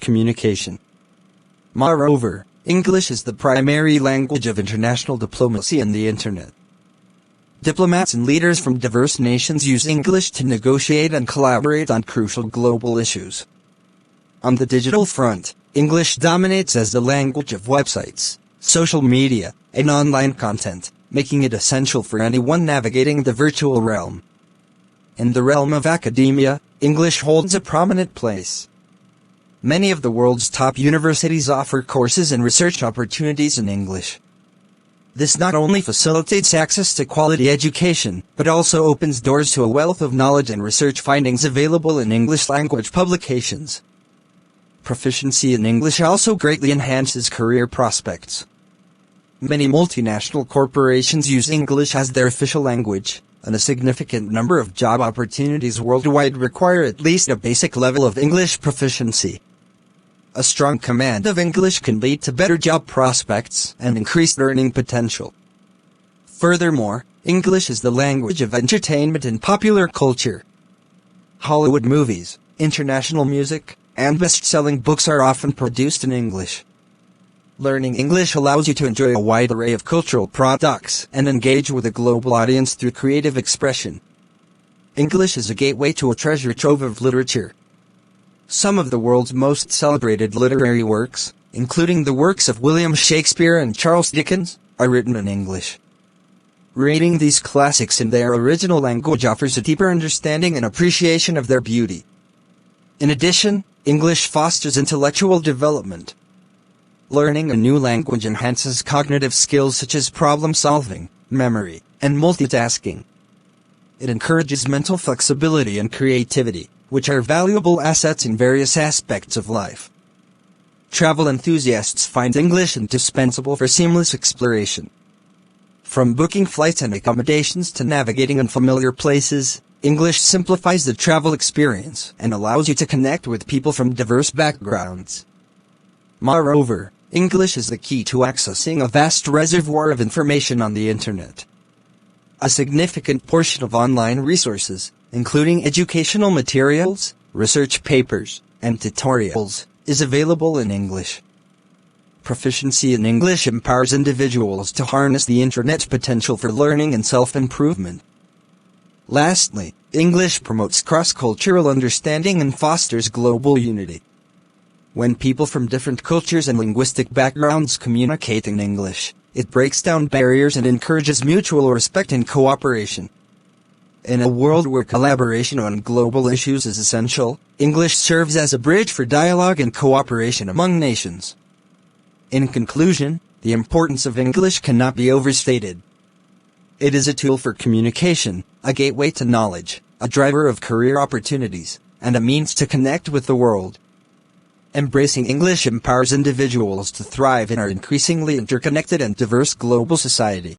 communication. Moreover, English is the primary language of international diplomacy and the Internet. Diplomats and leaders from diverse nations use English to negotiate and collaborate on crucial global issues. On the digital front, English dominates as the language of websites, social media, and online content, making it essential for anyone navigating the virtual realm. In the realm of academia, English holds a prominent place. Many of the world's top universities offer courses and research opportunities in English. This not only facilitates access to quality education, but also opens doors to a wealth of knowledge and research findings available in English language publications. Proficiency in English also greatly enhances career prospects. Many multinational corporations use English as their official language, and a significant number of job opportunities worldwide require at least a basic level of English proficiency. A strong command of English can lead to better job prospects and increased earning potential. Furthermore, English is the language of entertainment and popular culture. Hollywood movies, international music, and best-selling books are often produced in English. Learning English allows you to enjoy a wide array of cultural products and engage with a global audience through creative expression. English is a gateway to a treasure trove of literature. Some of the world's most celebrated literary works, including the works of William Shakespeare and Charles Dickens, are written in English. Reading these classics in their original language offers a deeper understanding and appreciation of their beauty. In addition, English fosters intellectual development. Learning a new language enhances cognitive skills such as problem-solving, memory, and multitasking. It encourages mental flexibility and creativity, which are valuable assets in various aspects of life. Travel enthusiasts find English indispensable for seamless exploration. From booking flights and accommodations to navigating unfamiliar places, English simplifies the travel experience and allows you to connect with people from diverse backgrounds. Moreover, English is the key to accessing a vast reservoir of information on the Internet. A significant portion of online resources, including educational materials, research papers, and tutorials, is available in English. Proficiency in English empowers individuals to harness the Internet's potential for learning and self-improvement. Lastly, English promotes cross-cultural understanding and fosters global unity. When people from different cultures and linguistic backgrounds communicate in English, it breaks down barriers and encourages mutual respect and cooperation. In a world where collaboration on global issues is essential, English serves as a bridge for dialogue and cooperation among nations. In conclusion, the importance of English cannot be overstated. It is a tool for communication, a gateway to knowledge, a driver of career opportunities, and a means to connect with the world. Embracing English empowers individuals to thrive in our increasingly interconnected and diverse global society.